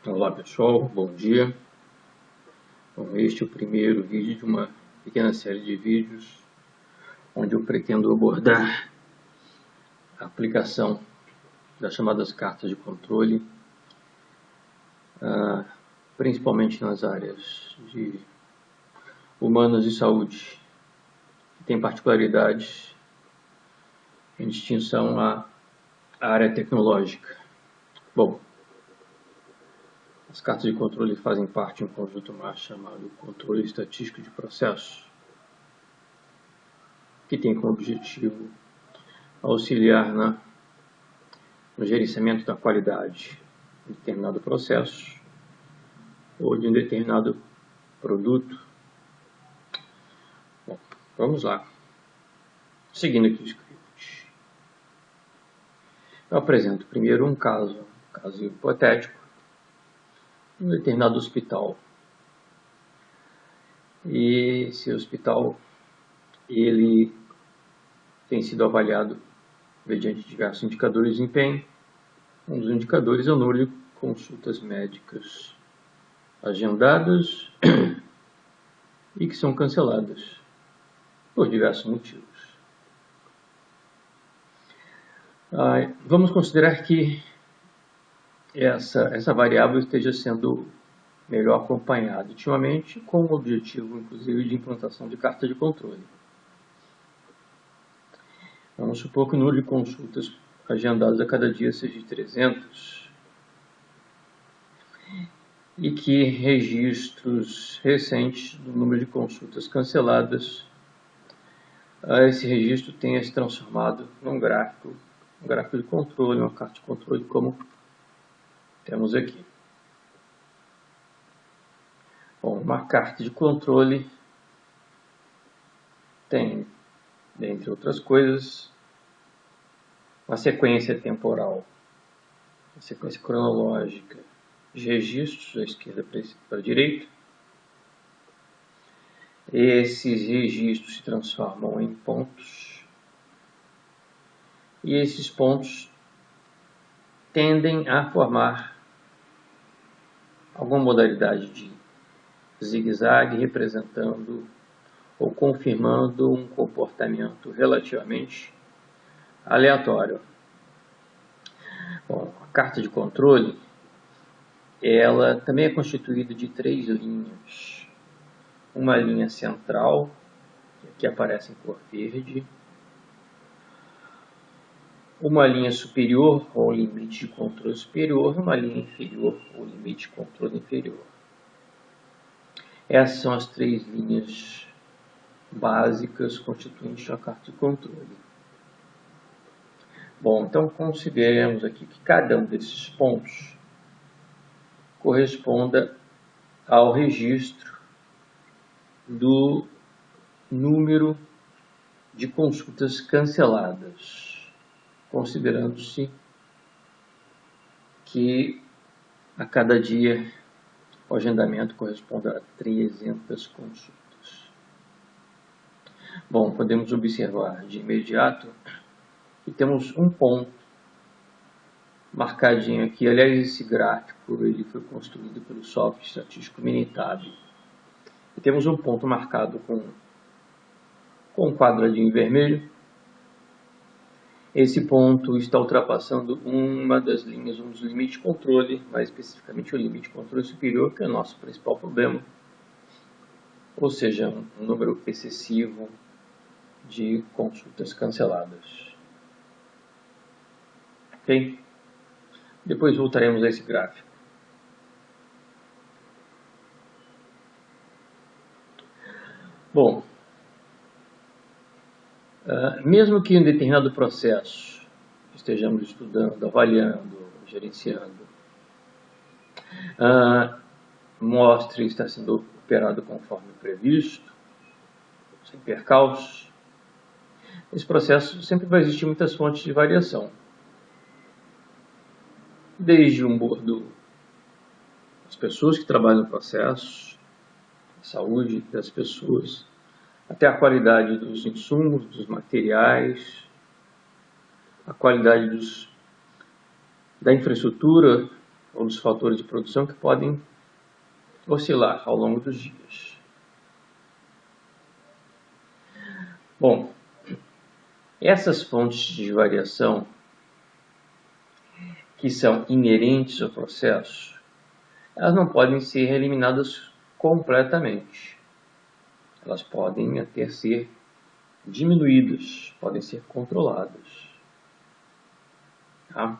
Olá pessoal, bom dia. Bom, este é o primeiro vídeo de uma pequena série de vídeos onde eu pretendo abordar a aplicação das chamadas cartas de controle, principalmente nas áreas de humanas e saúde, que tem particularidades em distinção à área tecnológica. Bom, as cartas de controle fazem parte de um conjunto mais chamado controle estatístico de processos, que tem como objetivo auxiliar no gerenciamento da qualidade de determinado processo ou de um determinado produto. Bom, vamos lá. Seguindo aqui o script. Eu apresento primeiro um caso hipotético, um determinado hospital. E esse hospital, ele tem sido avaliado mediante diversos indicadores de desempenho. Um dos indicadores é o número de consultas médicas agendadas e que são canceladas por diversos motivos. Vamos considerar que essa variável esteja sendo melhor acompanhada ultimamente, com o objetivo, inclusive, de implantação de carta de controle. Vamos supor que o número de consultas agendadas a cada dia seja de 300 e que registros recentes do número de consultas canceladas, esse registro tenha se transformado num gráfico de controle, uma carta de controle como temos aqui. Bom, uma carta de controle tem, dentre outras coisas, uma sequência temporal, uma sequência cronológica de registros da esquerda para a direita. Esses registros se transformam em pontos e esses pontos tendem a formar alguma modalidade de zigue-zague representando ou confirmando um comportamento relativamente aleatório. Bom, a carta de controle, ela também é constituída de 3 linhas. Uma linha central, que aqui aparece em cor verde, uma linha superior, ou limite de controle superior, e uma linha inferior, ou limite de controle inferior. Essas são as 3 linhas básicas constituintes a carta de controle. Bom, então consideremos aqui que cada um desses pontos corresponda ao registro do número de consultas canceladas, considerando-se que a cada dia o agendamento corresponde a 300 consultas. Bom, podemos observar de imediato que temos um ponto marcadinho aqui. Aliás, esse gráfico ele foi construído pelo software estatístico Minitab. E temos um ponto marcado com um quadradinho em vermelho. Esse ponto está ultrapassando uma das linhas, um dos limites de controle, mais especificamente o limite de controle superior, que é o nosso principal problema, ou seja, um número excessivo de consultas canceladas. Ok? Depois voltaremos a esse gráfico. Bom, mesmo que em determinado processo estejamos estudando, avaliando, gerenciando, mostre está sendo operado conforme previsto, sem percalços, esse processo sempre vai existir muitas fontes de variação. Desde o humor das pessoas que trabalham no processo, a saúde das pessoas, até a qualidade dos insumos, dos materiais, a qualidade da infraestrutura ou dos fatores de produção que podem oscilar ao longo dos dias. Bom, essas fontes de variação que são inerentes ao processo, elas não podem ser eliminadas completamente. Elas podem até ser diminuídas, podem ser controladas. Tá?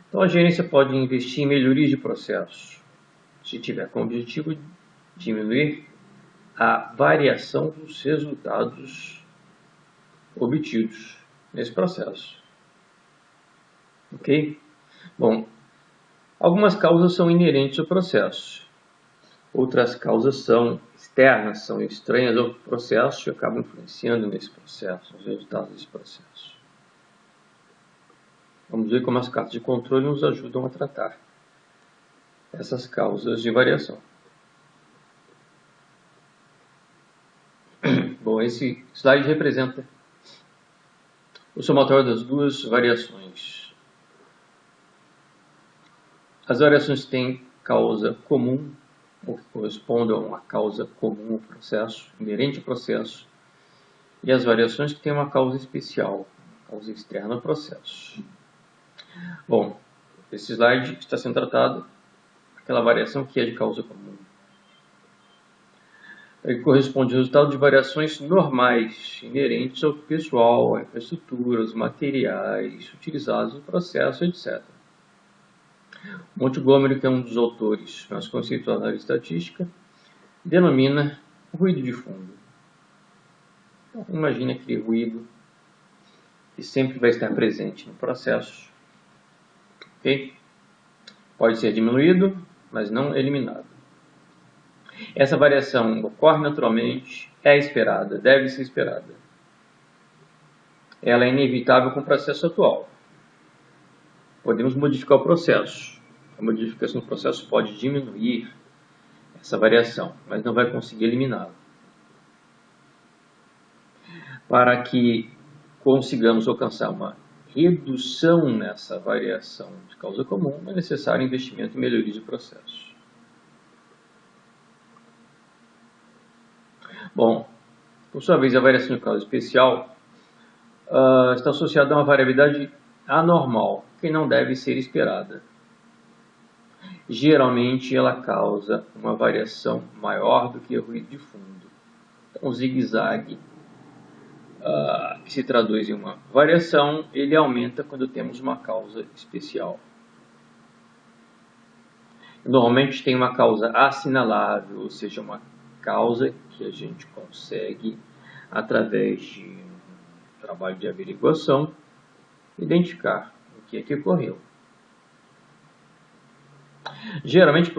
Então a gerência pode investir em melhorias de processos, se tiver como objetivo diminuir a variação dos resultados obtidos nesse processo. Ok? Bom, algumas causas são inerentes ao processo. Outras causas são externas, são estranhas ao processo e acabam influenciando nesse processo, nos resultados desse processo. Vamos ver como as cartas de controle nos ajudam a tratar essas causas de variação. Bom, esse slide representa o somatório das duas variações. As variações têm causa comum, ou que correspondem a uma causa comum ao processo, inerente ao processo, e as variações que têm uma causa especial, causa externa ao processo. Bom, esse slide está sendo tratado aquela variação que é de causa comum. Ele corresponde ao resultado de variações normais, inerentes ao pessoal, à infraestrutura, aos materiais utilizados no processo, etc. Montgomery, que é um dos autores mais conceituados da área de estatística, denomina ruído de fundo. Então, imagine aquele ruído que sempre vai estar presente no processo. Okay? Pode ser diminuído, mas não eliminado. Essa variação ocorre naturalmente, é esperada, deve ser esperada. Ela é inevitável com o processo atual. Podemos modificar o processo. A modificação do processo pode diminuir essa variação, mas não vai conseguir eliminá-la. Para que consigamos alcançar uma redução nessa variação de causa comum, é necessário investimento em melhorias de processo. Bom, por sua vez, a variação de causa especial está associada a uma variabilidade anormal, que não deve ser esperada. Geralmente, ela causa uma variação maior do que o ruído de fundo. Então, o zigue-zague, que se traduz em uma variação, ele aumenta quando temos uma causa especial. Normalmente tem uma causa assinalável, ou seja, uma causa que a gente consegue, através de um trabalho de averiguação, identificar o que é que ocorreu. Geralmente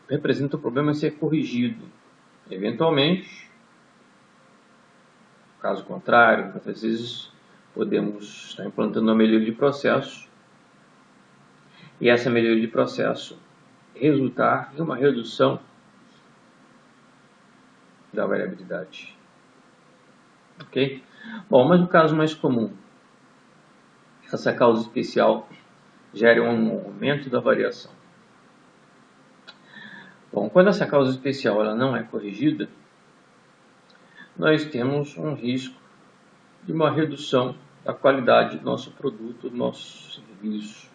representa o problema a ser corrigido. Eventualmente, caso contrário, muitas vezes podemos estar implantando uma melhoria de processo e essa melhoria de processo resultar em uma redução da variabilidade. Ok? Bom, mas no caso mais comum, essa causa especial gera um aumento da variação. Bom, quando essa causa especial ela não é corrigida, nós temos um risco de uma redução da qualidade do nosso produto, do nosso serviço.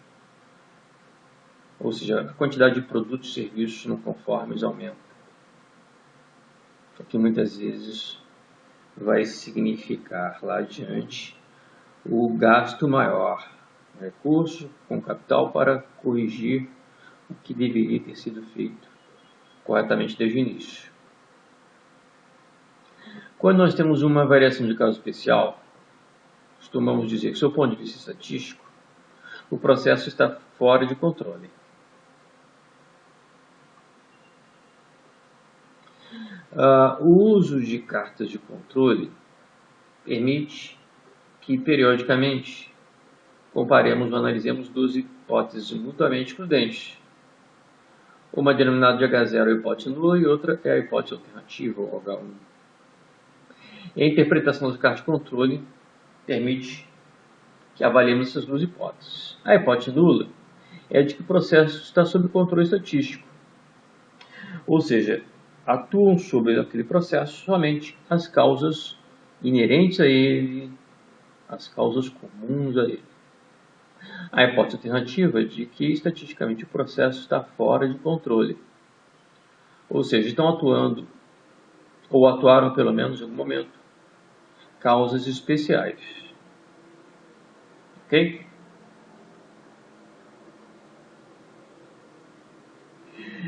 Ou seja, a quantidade de produtos e serviços não conformes aumenta. O que muitas vezes vai significar lá adiante o gasto maior, recurso com capital para corrigir o que deveria ter sido feito corretamente desde o início. Quando nós temos uma variação de causa especial, costumamos dizer que, do ponto de vista estatístico, o processo está fora de controle. O uso de cartas de controle permite que, periodicamente, comparemos ou analisemos duas hipóteses mutuamente excludentes. Uma denominada de H0 é a hipótese nula e outra é a hipótese alternativa, ou H1. E a interpretação das cartas de controle permite que avaliemos essas duas hipóteses. A hipótese nula é de que o processo está sob controle estatístico. Ou seja, atuam sobre aquele processo somente as causas inerentes a ele, as causas comuns a ele. A hipótese alternativa é de que estatisticamente o processo está fora de controle. Ou seja, estão atuando, ou atuaram pelo menos em algum momento, causas especiais. Ok?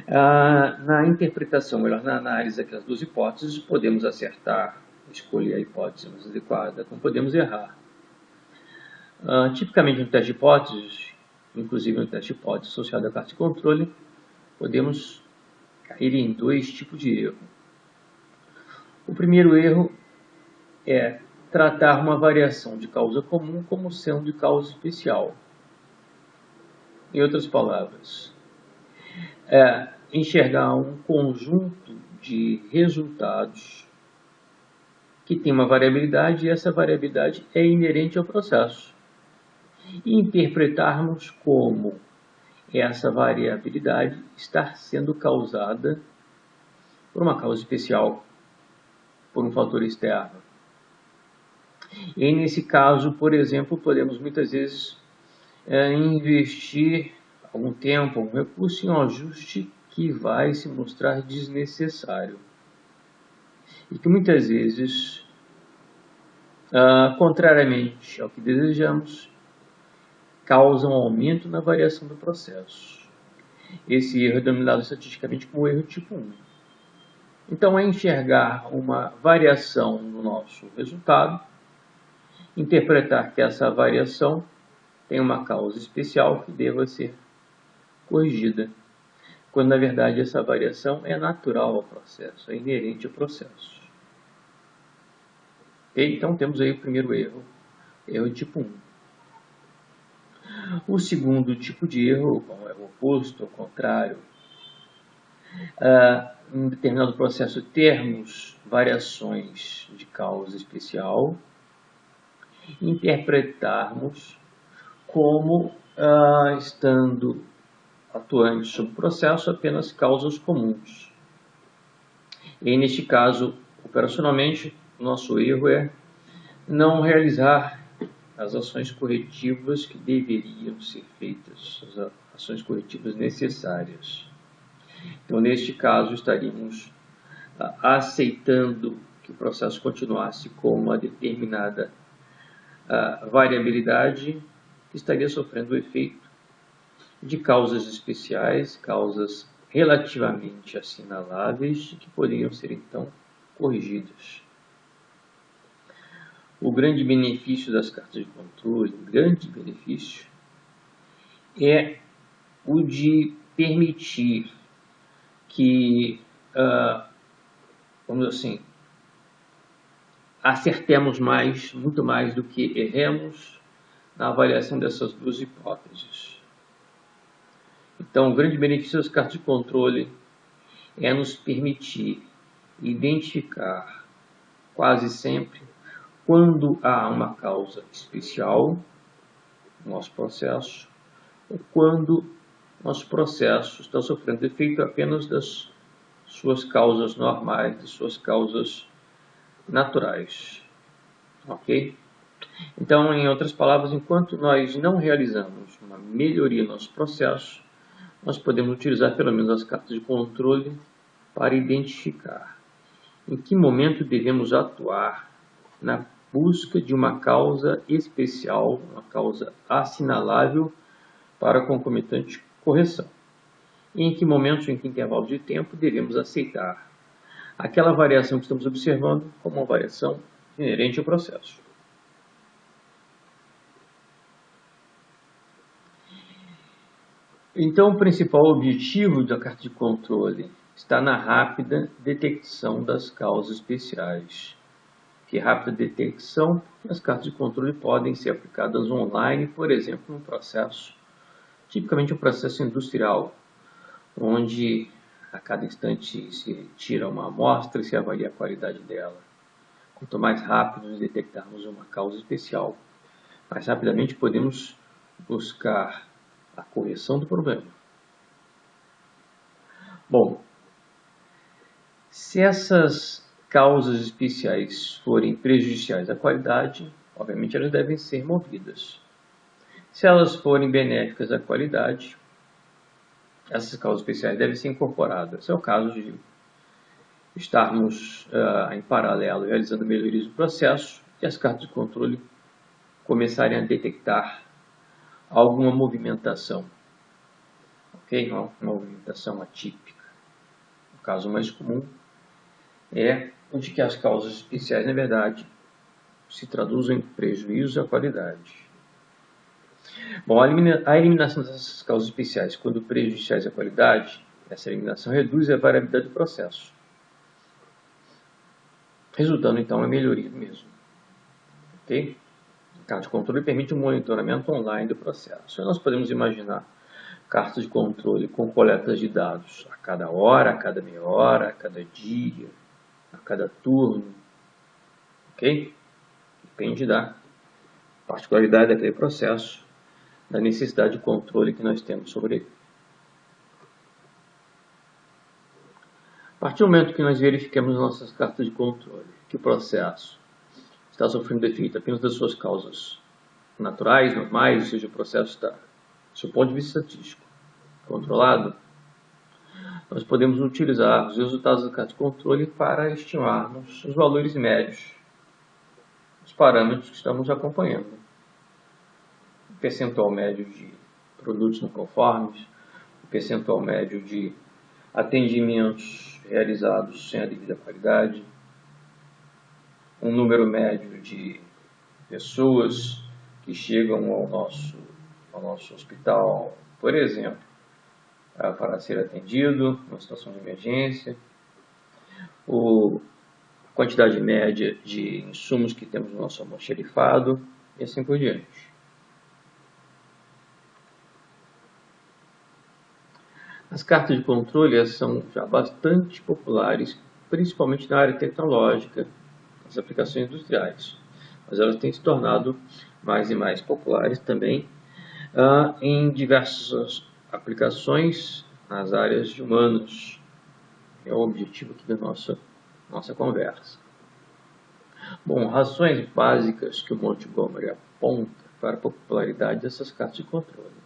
Na interpretação, melhor, na análise daquelas duas hipóteses, podemos acertar, escolher a hipótese mais adequada, como podemos errar. Tipicamente no teste de hipóteses, inclusive no teste de hipótese associado à carta de controle, podemos cair em dois tipos de erro. O primeiro erro é tratar uma variação de causa comum como sendo de causa especial. Em outras palavras, enxergar um conjunto de resultados que tem uma variabilidade e essa variabilidade é inerente ao processo. E interpretarmos como essa variabilidade está sendo causada por uma causa especial, por um fator externo. E nesse caso, por exemplo, podemos muitas vezes investir algum tempo, algum recurso em um ajuste que vai se mostrar desnecessário. E que muitas vezes, contrariamente ao que desejamos, causa um aumento na variação do processo. Esse erro é denominado estatisticamente como erro tipo 1. Então, é enxergar uma variação no nosso resultado, interpretar que essa variação tem uma causa especial que deva ser corrigida, quando na verdade essa variação é natural ao processo, é inerente ao processo. Okay? Então temos aí o primeiro erro, erro tipo 1. O segundo tipo de erro, é o oposto, ao contrário, em determinado processo termos variações de causa especial, interpretarmos como estando atuantes sobre o processo apenas causas comuns. E neste caso, operacionalmente, o nosso erro é não realizar as ações corretivas que deveriam ser feitas, as ações corretivas necessárias. Então, neste caso, estaríamos aceitando que o processo continuasse com uma determinada variabilidade que estaria sofrendo o efeito de causas especiais, causas relativamente assinaláveis que poderiam ser então corrigidas. O grande benefício das cartas de controle, o grande benefício, é o de permitir que, vamos assim, acertemos mais, muito mais do que erremos na avaliação dessas duas hipóteses. Então, o grande benefício das cartas de controle é nos permitir identificar quase sempre quando há uma causa especial no nosso processo ou quando nosso processo está sofrendo efeito apenas das suas causas normais, das suas causas naturais. Ok? Então, em outras palavras, enquanto nós não realizamos uma melhoria no nosso processo, nós podemos utilizar pelo menos as cartas de controle para identificar em que momento devemos atuar na busca de uma causa especial, uma causa assinalável para concomitante correção. E em que momentos, em que intervalo de tempo, devemos aceitar aquela variação que estamos observando como uma variação inerente ao processo. Então, o principal objetivo da carta de controle está na rápida detecção das causas especiais. Que rápida detecção, as cartas de controle podem ser aplicadas online, por exemplo, num processo, tipicamente um processo industrial, onde a cada instante se tira uma amostra e se avalia a qualidade dela. Quanto mais rápido detectarmos uma causa especial, mais rapidamente podemos buscar a correção do problema. Bom, se essas causas especiais forem prejudiciais à qualidade, obviamente elas devem ser removidas. Se elas forem benéficas à qualidade, essas causas especiais devem ser incorporadas. Esse é o caso de estarmos em paralelo realizando melhorias do processo e as cartas de controle começarem a detectar alguma movimentação, ok? Uma movimentação atípica. O caso mais comum é o de que as causas especiais, na verdade, se traduzem em prejuízo à qualidade. Bom, a eliminação dessas causas especiais, quando prejudiciais à qualidade, essa eliminação reduz a variabilidade do processo, resultando então em melhoria mesmo. Ok? A carta de controle permite um monitoramento online do processo. Nós podemos imaginar cartas de controle com coletas de dados a cada hora, a cada meia hora, a cada dia, a cada turno. Ok? Depende da particularidade daquele processo, da necessidade de controle que nós temos sobre ele. A partir do momento que nós verificamos nossas cartas de controle, que o processo está sofrendo efeito apenas das suas causas naturais, normais, ou seja, o processo está, do seu ponto de vista estatístico, controlado, nós podemos utilizar os resultados da carta de controle para estimarmos os valores médios dos parâmetros que estamos acompanhando. O percentual médio de produtos não conformes, o percentual médio de atendimentos realizados sem a devida qualidade, um número médio de pessoas que chegam ao nosso hospital, por exemplo, para ser atendido numa situação de emergência, a quantidade média de insumos que temos no nosso almoxarifado e assim por diante. As cartas de controle são já bastante populares, principalmente na área tecnológica, nas aplicações industriais, mas elas têm se tornado mais e mais populares também em diversas aplicações nas áreas de humanas. É o objetivo aqui da nossa conversa. Bom, razões básicas que o Montgomery aponta para a popularidade dessas cartas de controle.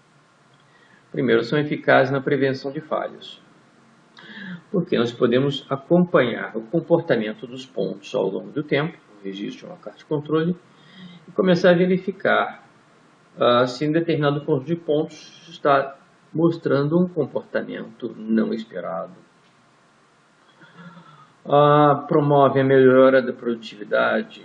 Primeiro, são eficazes na prevenção de falhas, porque nós podemos acompanhar o comportamento dos pontos ao longo do tempo, o registro de uma carta de controle, e começar a verificar se um determinado conjunto de pontos está mostrando um comportamento não esperado. Promove a melhora da produtividade.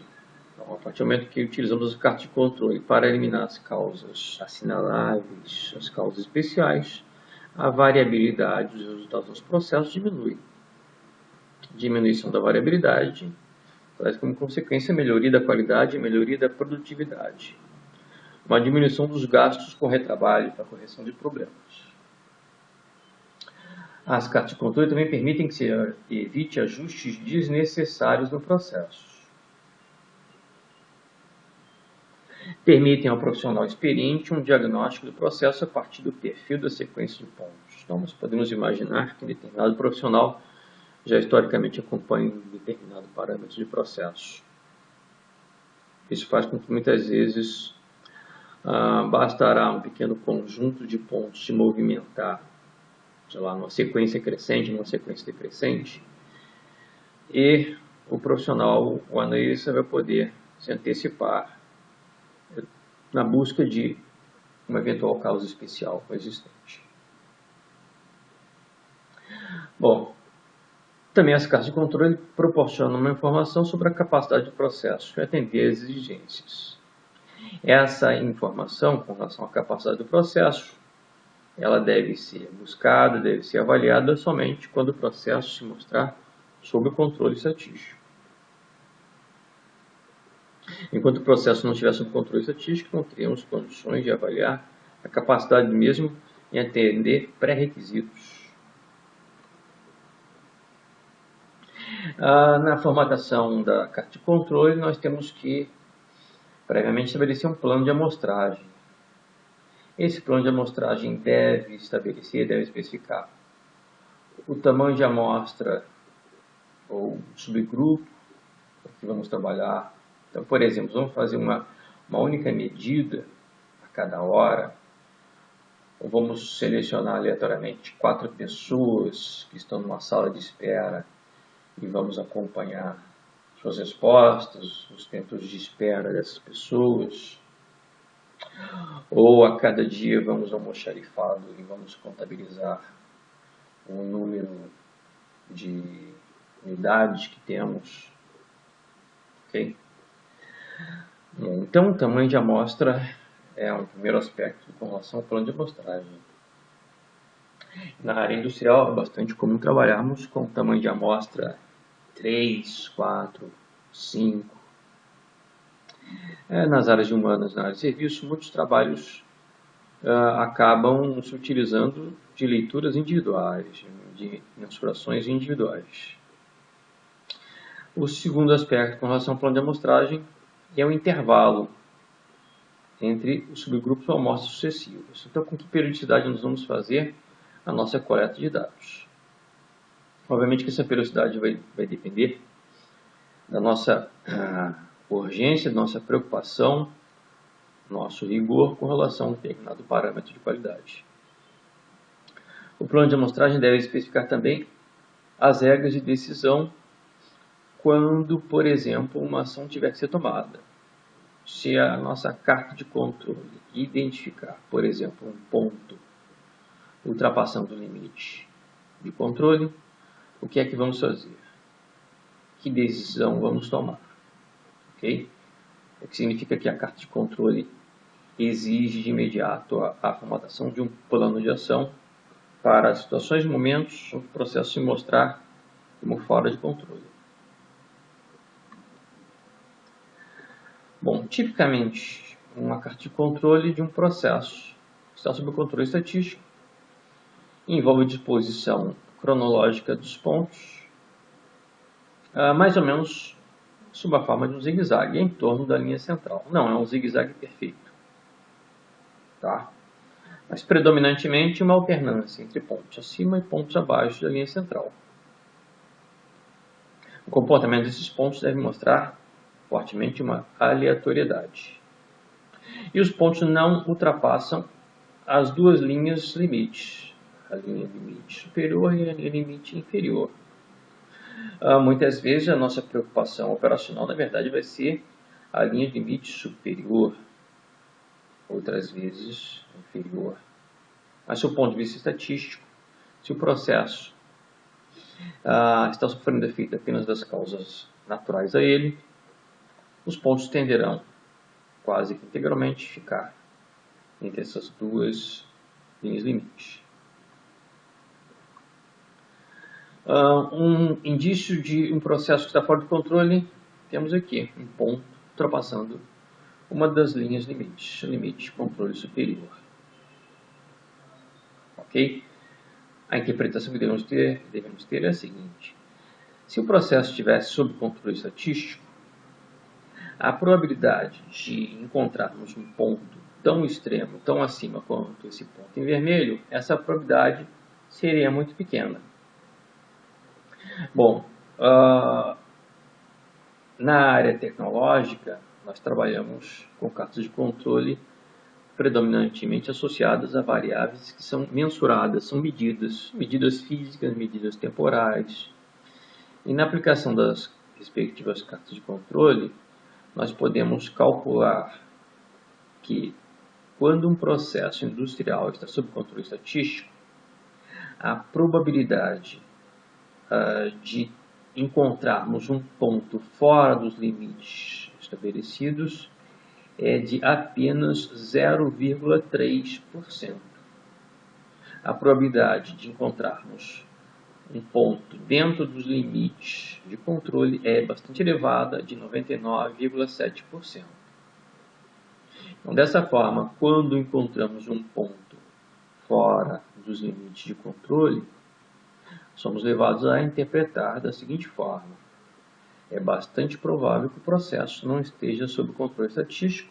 Então, a partir do momento que utilizamos as cartas de controle para eliminar as causas assinaláveis, as causas especiais, a variabilidade dos resultados dos processos diminui. Diminuição da variabilidade traz como consequência a melhoria da qualidade e a melhoria da produtividade. Uma diminuição dos gastos com retrabalho para correção de problemas. As cartas de controle também permitem que se evite ajustes desnecessários no processo. Permitem ao profissional experiente um diagnóstico do processo a partir do perfil da sequência de pontos. Então, nós podemos imaginar que um determinado profissional já historicamente acompanha um determinado parâmetro de processo. Isso faz com que muitas vezes bastará um pequeno conjunto de pontos se movimentar, sei lá, numa sequência crescente, numa sequência decrescente, e o profissional, o analista, vai poder se antecipar na busca de uma eventual causa especial coexistente. Bom, também as cartas de controle proporcionam uma informação sobre a capacidade do processo de atender às exigências. Essa informação com relação à capacidade do processo, ela deve ser buscada, deve ser avaliada somente quando o processo se mostrar sob o controle estatístico. Enquanto o processo não estiver sob controle estatístico, não teríamos condições de avaliar a capacidade mesmo em atender pré-requisitos. Na formatação da carta de controle, nós temos que previamente estabelecer um plano de amostragem. esse plano de amostragem deve especificar o tamanho de amostra ou subgrupo que vamos trabalhar. Então, por exemplo, vamos fazer uma única medida a cada hora, ou vamos selecionar aleatoriamente 4 pessoas que estão numa sala de espera e vamos acompanhar suas respostas, os tempos de espera dessas pessoas. Ou a cada dia vamos almoxarifado e vamos contabilizar o número de unidades que temos. Ok? Então, o tamanho de amostra é um primeiro aspecto com relação ao plano de amostragem. Na área industrial é bastante comum trabalharmos com tamanho de amostra 3, 4, 5. Nas áreas de humanas, na área de serviço, muitos trabalhos acabam se utilizando de leituras individuais, de mensurações individuais. O segundo aspecto com relação ao plano de amostragem é o intervalo entre os subgrupos ou amostras sucessivas. Então, com que periodicidade nós vamos fazer a nossa coleta de dados? Obviamente que essa periodicidade vai depender da nossa urgência, da nossa preocupação, nosso rigor com relação a um determinado parâmetro de qualidade. O plano de amostragem deve especificar também as regras de decisão quando, por exemplo, uma ação tiver que ser tomada. Se a nossa carta de controle identificar, por exemplo, um ponto ultrapassando o limite de controle, o que é que vamos fazer? Que decisão vamos tomar? Okay? O que significa que a carta de controle exige de imediato a formatação de um plano de ação para situações e momentos onde o processo se mostrar como fora de controle. Bom, tipicamente, uma carta de controle de um processo está sob o controle estatístico, envolve disposição cronológica dos pontos, mais ou menos sob a forma de um zigue-zague em torno da linha central. Não é um zigue-zague perfeito, tá? Mas predominantemente uma alternância entre pontos acima e pontos abaixo da linha central. O comportamento desses pontos deve mostrar fortemente uma aleatoriedade. E os pontos não ultrapassam as duas linhas limites, a linha limite superior e a linha limite inferior. Muitas vezes a nossa preocupação operacional, na verdade, vai ser a linha limite superior, outras vezes inferior. Mas, do ponto de vista estatístico, se o processo está sofrendo efeito apenas das causas naturais a ele, os pontos tenderão quase que integralmente ficar entre essas duas linhas limites. Um indício de um processo que está fora de controle, temos aqui um ponto ultrapassando uma das linhas limites, o limite de controle superior. Ok? A interpretação que devemos ter é a seguinte: se o processo estivesse sob controle estatístico, a probabilidade de encontrarmos um ponto tão extremo, tão acima quanto esse ponto em vermelho, essa probabilidade seria muito pequena. Bom, na área tecnológica, nós trabalhamos com cartas de controle predominantemente associadas a variáveis que são mensuradas, são medidas físicas, medidas temporais. E na aplicação das respectivas cartas de controle, nós podemos calcular que quando um processo industrial está sob controle estatístico, a probabilidade de encontrarmos um ponto fora dos limites estabelecidos é de apenas 0,3%. A probabilidade de encontrarmos um ponto dentro dos limites de controle é bastante elevada, de 99,7%. Então, dessa forma, quando encontramos um ponto fora dos limites de controle, somos levados a interpretar da seguinte forma: é bastante provável que o processo não esteja sob controle estatístico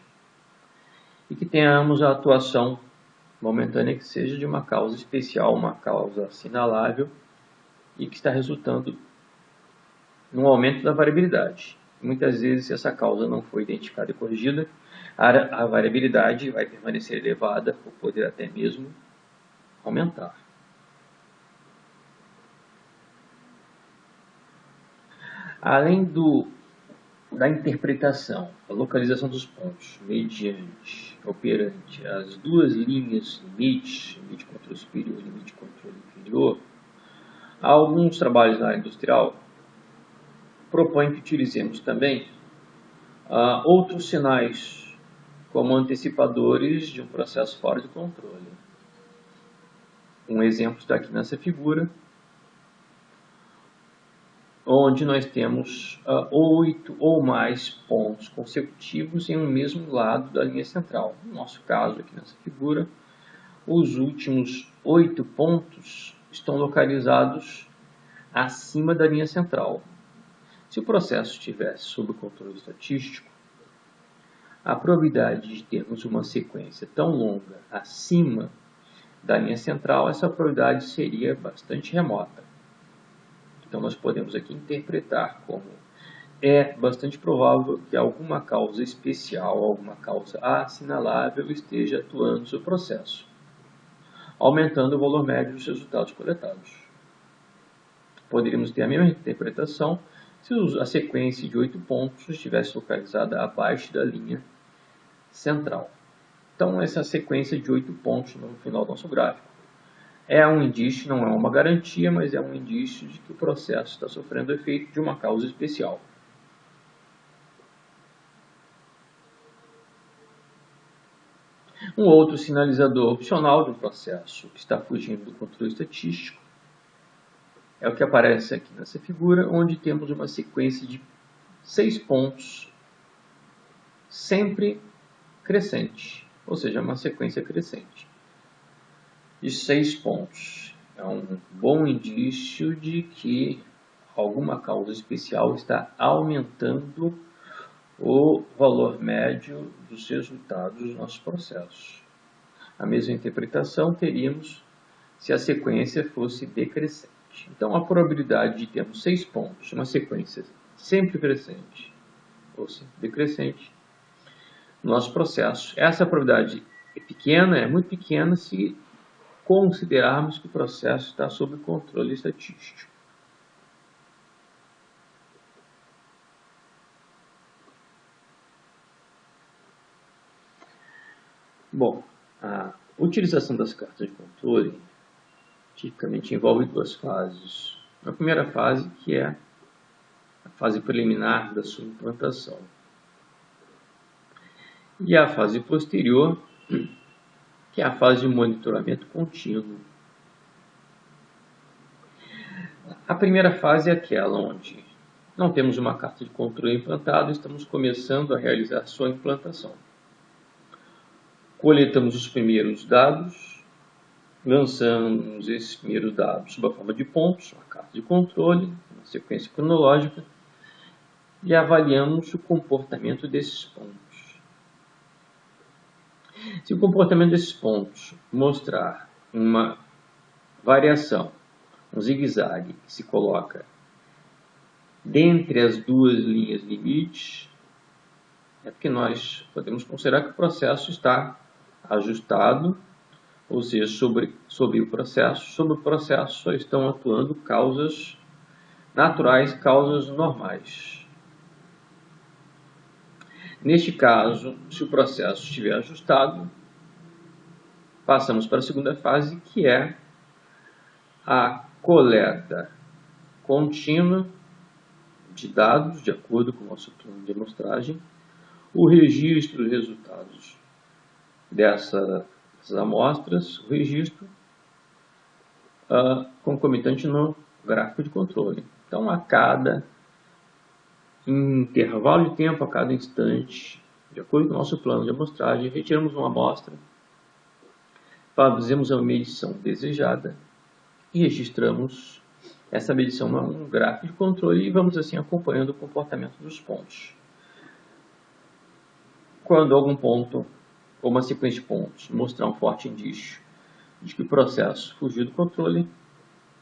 e que tenhamos a atuação momentânea que seja de uma causa especial, uma causa assinalável e que está resultando num aumento da variabilidade. Muitas vezes, se essa causa não for identificada e corrigida, a variabilidade vai permanecer elevada ou poder até mesmo aumentar. Além da interpretação, a localização dos pontos mediante, operante as duas linhas limite, limite controle superior e limite controle inferior, alguns trabalhos na área industrial propõem que utilizemos também outros sinais como antecipadores de um processo fora de controle. Um exemplo está aqui nessa figura, onde nós temos 8 ou mais pontos consecutivos em um mesmo lado da linha central. No nosso caso, aqui nessa figura, os últimos 8 pontos estão localizados acima da linha central. Se o processo estivesse sob controle estatístico, a probabilidade de termos uma sequência tão longa acima da linha central, essa probabilidade seria bastante remota. Então, nós podemos aqui interpretar como é bastante provável que alguma causa especial, alguma causa assinalável esteja atuando sobre o processo, aumentando o valor médio dos resultados coletados. Poderíamos ter a mesma interpretação se a sequência de 8 pontos estivesse localizada abaixo da linha central. Então, essa sequência de 8 pontos no final do nosso gráfico é um indício, não é uma garantia, mas é um indício de que o processo está sofrendo efeito de uma causa especial. Um outro sinalizador opcional de um processo que está fugindo do controle estatístico é o que aparece aqui nessa figura, onde temos uma sequência de 6 pontos sempre crescente, ou seja, uma sequência crescente de 6 pontos. É um bom indício de que alguma causa especial está aumentando o valor médio dos resultados dos nossos processos. A mesma interpretação teríamos se a sequência fosse decrescente. Então, a probabilidade de termos 6 pontos, uma sequência sempre crescente ou sempre decrescente, no nosso processo, essa probabilidade é pequena, é muito pequena se considerarmos que o processo está sob controle estatístico. Bom, a utilização das cartas de controle tipicamente envolve duas fases. A primeira fase, que é a fase preliminar da sua implantação, e a fase posterior, que é a fase de monitoramento contínuo. A primeira fase é aquela onde não temos uma carta de controle implantada e estamos começando a realizar sua implantação. Coletamos os primeiros dados, lançamos esses primeiros dados sob a forma de pontos, uma carta de controle, uma sequência cronológica, e avaliamos o comportamento desses pontos. Se o comportamento desses pontos mostrar uma variação, um zigue-zague que se coloca dentre as duas linhas limite, é porque nós podemos considerar que o processo está ajustado, ou seja, sobre o processo só estão atuando causas naturais, causas normais. Neste caso, se o processo estiver ajustado, passamos para a segunda fase, que é a coleta contínua de dados, de acordo com o nosso plano de amostragem, o registro dos resultados dessas amostras, o registro concomitante no gráfico de controle. Então, a cada intervalo de tempo, a cada instante, de acordo com o nosso plano de amostragem, retiramos uma amostra, fazemos a medição desejada e registramos essa medição num gráfico de controle e vamos assim acompanhando o comportamento dos pontos. Quando algum ponto ou uma sequência de pontos mostrar um forte indício de que o processo fugiu do controle,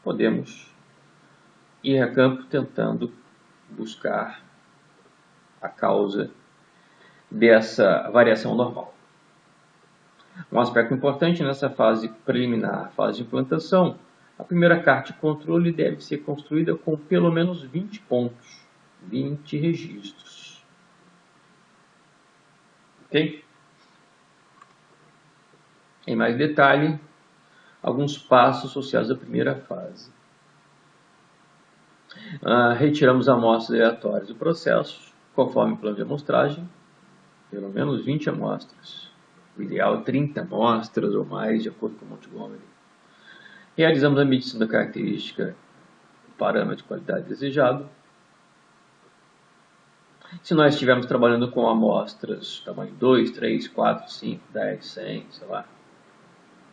podemos ir a campo tentando buscar a causa dessa variação normal. Um aspecto importante nessa fase preliminar, fase de implantação, a primeira carta de controle deve ser construída com pelo menos 20 pontos, 20 registros. Ok? Em mais detalhe, alguns passos associados à primeira fase. Retiramos amostras aleatórias do processo, conforme o plano de amostragem, pelo menos 20 amostras. O ideal é 30 amostras ou mais, de acordo com Montgomery. Realizamos a medição da característica do parâmetro de qualidade desejado. Se nós estivermos trabalhando com amostras tamanho 2, 3, 4, 5, 10, 100, sei lá,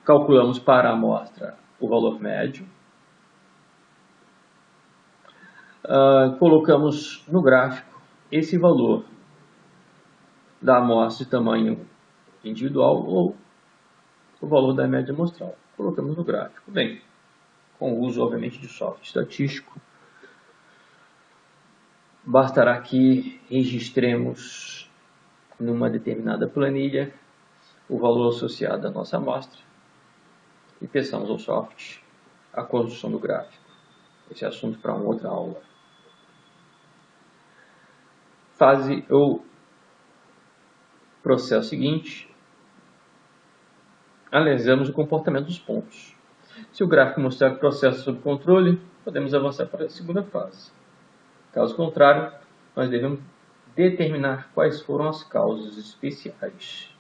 calculamos para a amostra o valor médio. Colocamos no gráfico esse valor da amostra de tamanho individual ou o valor da média amostral. Colocamos no gráfico. Bem, com o uso, obviamente, de software estatístico, bastará que registremos numa determinada planilha o valor associado à nossa amostra e peçamos ao software a construção do gráfico. Esse é assunto para uma outra aula. Fase ou processo seguinte, analisamos o comportamento dos pontos. Se o gráfico mostrar o processo sob controle, podemos avançar para a segunda fase. Caso contrário, nós devemos determinar quais foram as causas especiais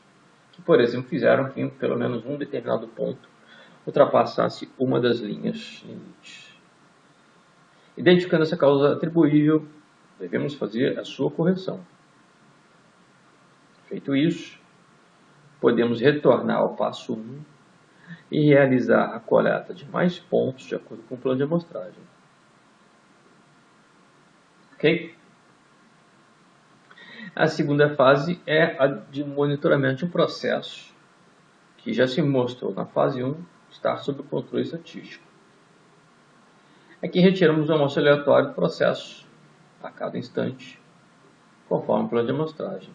que, por exemplo, fizeram que pelo menos um determinado ponto ultrapassasse uma das linhas limites. Identificando essa causa atribuível, devemos fazer a sua correção. Feito isso, podemos retornar ao passo 1 e realizar a coleta de mais pontos de acordo com o plano de amostragem. Ok? A segunda fase é a de monitoramento de um processo que já se mostrou na fase 1 estar sob o controle estatístico. Aqui retiramos uma amostra aleatória do processo a cada instante, conforme o plano de amostragem.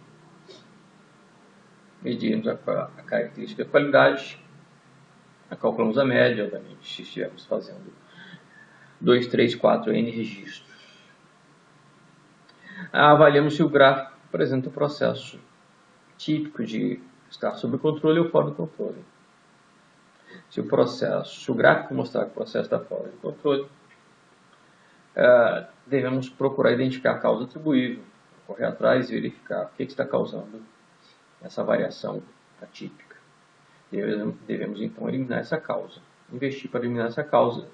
Medimos a característica da qualidade, calculamos a média, obviamente, se estivermos fazendo 2, 3, 4 N registros. Avaliamos se o gráfico apresenta o processo típico de estar sob controle ou fora do controle. Se o gráfico mostrar que o processo está fora do controle, devemos procurar identificar a causa atribuível, correr atrás e verificar o que está causando essa variação atípica. Devemos então eliminar essa causa, investir para eliminar essa causa,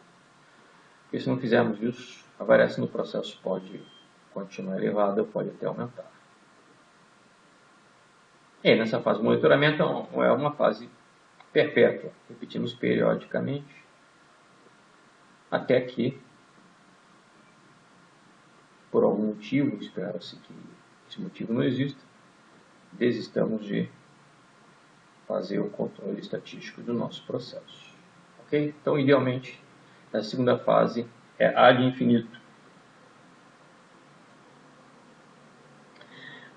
porque se não fizermos isso, a variação do processo pode continuar elevada ou pode até aumentar. E nessa fase de monitoramento é uma fase perpétua, repetimos periodicamente, até que, por algum motivo, espera-se que esse motivo não exista, desistamos de fazer o controle estatístico do nosso processo. Ok? Então, idealmente, a segunda fase é ad infinito.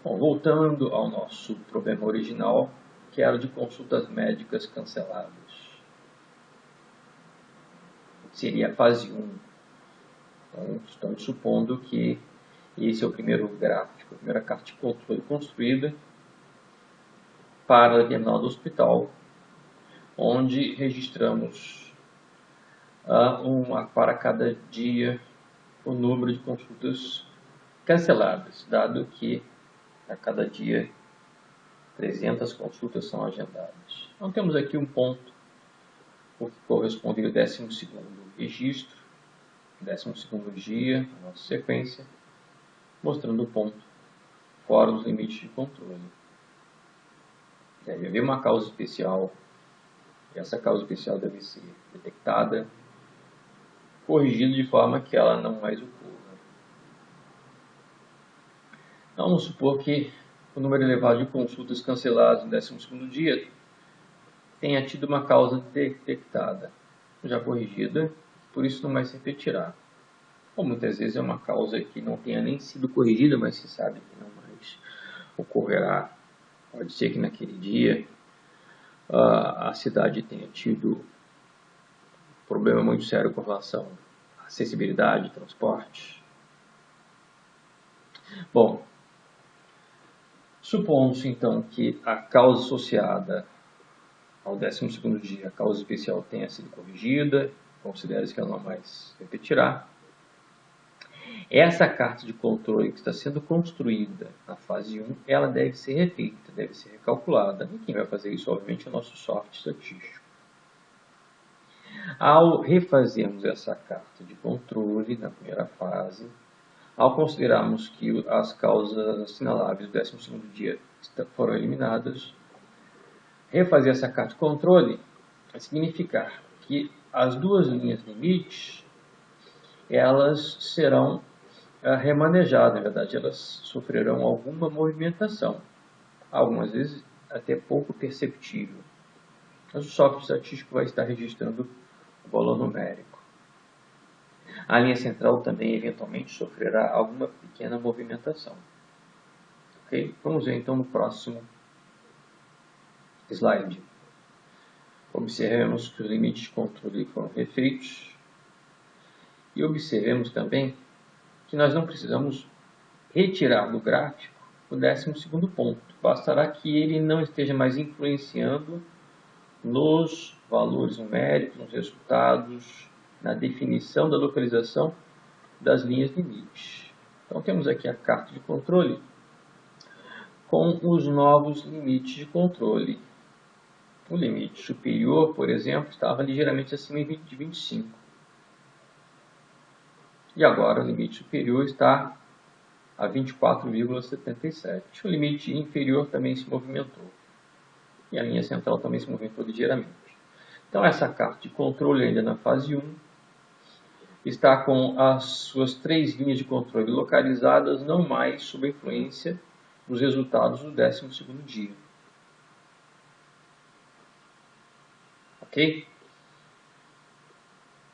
Bom, voltando ao nosso problema original, que era de consultas médicas canceladas. Seria a fase 1. Então, estamos supondo que esse é o primeiro gráfico, a primeira carta de controle construída para o determinado hospital, onde registramos para cada dia o número de consultas canceladas, dado que a cada dia 300 consultas são agendadas. Então temos aqui um ponto, o que corresponde ao 12º registro, 12º dia, a nossa sequência, mostrando o ponto fora dos limites de controle. Deve haver uma causa especial, e essa causa especial deve ser detectada, corrigida de forma que ela não mais ocorra. Vamos supor que o número elevado de consultas canceladas no 12º dia tenha tido uma causa detectada, já corrigida, por isso não vai se repetirá. Ou muitas vezes é uma causa que não tenha nem sido corrigida, mas se sabe que não mais ocorrerá. Pode ser que naquele dia a cidade tenha tido um problema muito sério com relação à acessibilidade, transporte. Bom, supondo-se então que a causa associada ao 12º dia, a causa especial tenha sido corrigida, considere-se que ela não mais se repetirá. Essa carta de controle que está sendo construída na fase 1, ela deve ser refeita, deve ser recalculada. E quem vai fazer isso, obviamente, é o nosso software estatístico. Ao refazermos essa carta de controle na primeira fase, ao considerarmos que as causas assinaláveis do 12º dia foram eliminadas, refazer essa carta de controle vai significar que as duas linhas limites elas serão remanejadas, na verdade, elas sofrerão alguma movimentação, algumas vezes até pouco perceptível. Mas o software estatístico vai estar registrando o valor numérico. A linha central também, eventualmente, sofrerá alguma pequena movimentação. Ok? Vamos ver então no próximo slide. Observemos que os limites de controle foram refeitos e observemos também que nós não precisamos retirar do gráfico o 12º ponto. Bastará que ele não esteja mais influenciando nos valores numéricos, nos resultados, na definição da localização das linhas limites. Então temos aqui a carta de controle com os novos limites de controle. O limite superior, por exemplo, estava ligeiramente acima de 25. E agora o limite superior está a 24,77. O limite inferior também se movimentou. E a linha central também se movimentou ligeiramente. Então essa carta de controle ainda na fase 1 está com as suas 3 linhas de controle localizadas, não mais sob a influência dos resultados do 12º dia. Ok?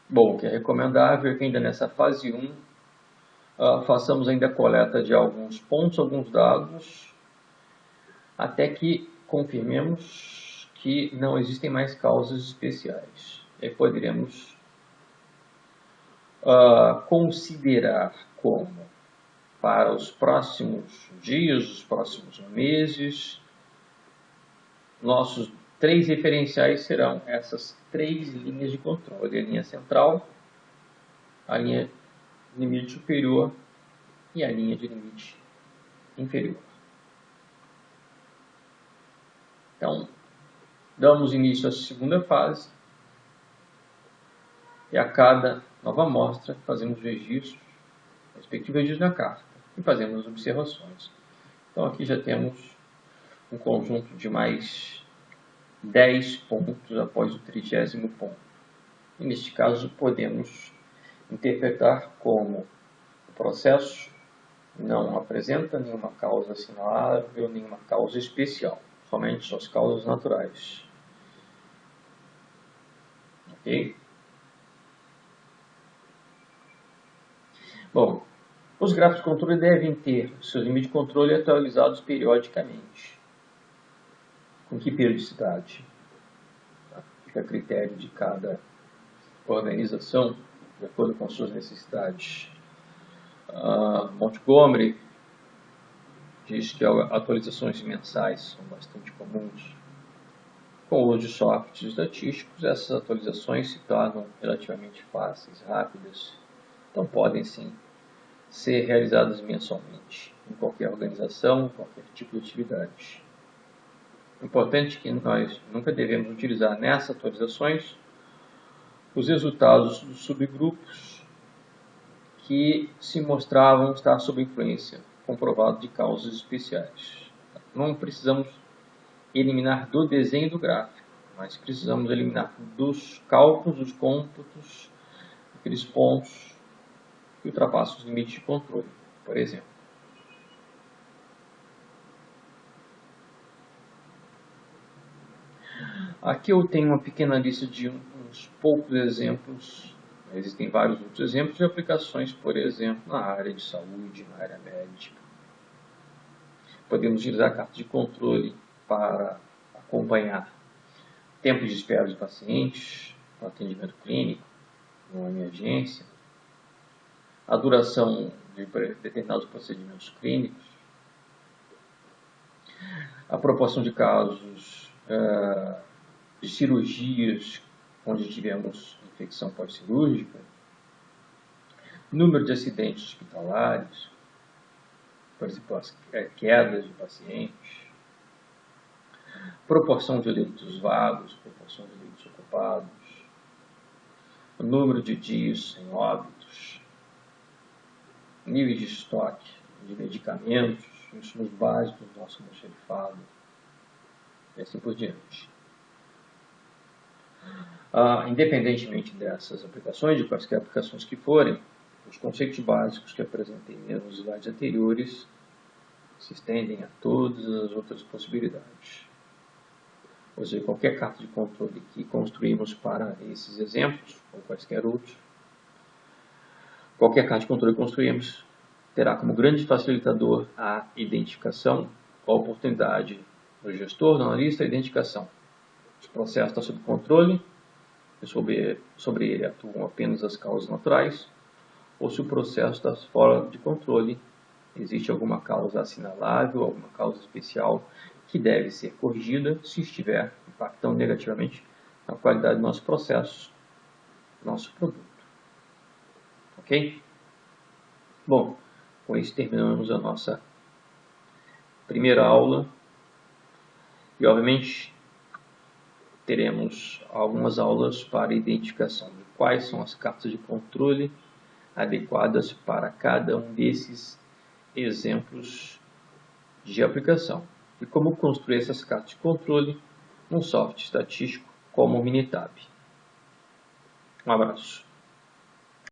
Bom, o que é recomendável é que ainda nessa fase 1 façamos ainda a coleta de alguns pontos, alguns dados, até que confirmemos que não existem mais causas especiais. E aí poderemos considerar como para os próximos dias, os próximos meses, nossos 3 referenciais serão essas 3 linhas de controle: a linha central, a linha de limite superior e a linha de limite inferior. Então, damos início à segunda fase e a cada nova amostra fazemos registros, respectivo registro na carta, e fazemos observações. Então aqui já temos um conjunto de mais 10 pontos após o 30º ponto. E neste caso podemos interpretar como o processo não apresenta nenhuma causa assinalável, nenhuma causa especial, somente suas causas naturais. Ok? Bom, os gráficos de controle devem ter seus limites de controle atualizados periodicamente. Com que periodicidade? Fica a critério de cada organização, de acordo com suas necessidades. Montgomery diz que atualizações mensais são bastante comuns. Com o uso de softwares estatísticos, essas atualizações se tornam relativamente fáceis, rápidas, então podem sim ser realizadas mensalmente, em qualquer organização, qualquer tipo de atividade. O importante é que nós nunca devemos utilizar nessas atualizações os resultados dos subgrupos que se mostravam estar sob influência comprovada de causas especiais. Não precisamos eliminar do desenho do gráfico, mas precisamos eliminar dos cálculos, dos cômputos, aqueles pontos que ultrapassam os limites de controle, por exemplo. Aqui eu tenho uma pequena lista de uns poucos exemplos. Existem vários outros exemplos de aplicações, por exemplo, na área de saúde, na área médica. Podemos utilizar a carta de controle para acompanhar tempo de espera de pacientes, no atendimento clínico, numa emergência, a duração de determinados procedimentos clínicos, a proporção de casos de cirurgias onde tivemos infecção pós-cirúrgica, número de acidentes hospitalares, por exemplo, as quedas de pacientes, proporção de leitos vagos, proporção de leitos ocupados, o número de dias sem óbitos, nível de estoque de medicamentos, insumos básicos do nosso almoxarifado, e assim por diante. Independentemente dessas aplicações, de quaisquer aplicações que forem, os conceitos básicos que apresentei nos slides anteriores se estendem a todas as outras possibilidades. Ou seja, qualquer carta de controle que construímos para esses exemplos, ou quaisquer outros, qualquer carta de controle que construímos terá como grande facilitador a identificação, a oportunidade do gestor, do analista, a identificação. Os processos estão sob controle, sobre ele atuam apenas as causas naturais, ou se o processo está fora de controle, existe alguma causa assinalável, alguma causa especial que deve ser corrigida se estiver impactando negativamente na qualidade do nosso processo, nosso produto. Ok? Bom, com isso terminamos a nossa primeira aula e, obviamente, teremos algumas aulas para identificação de quais são as cartas de controle adequadas para cada um desses exemplos de aplicação e como construir essas cartas de controle num software estatístico como o Minitab. Um abraço.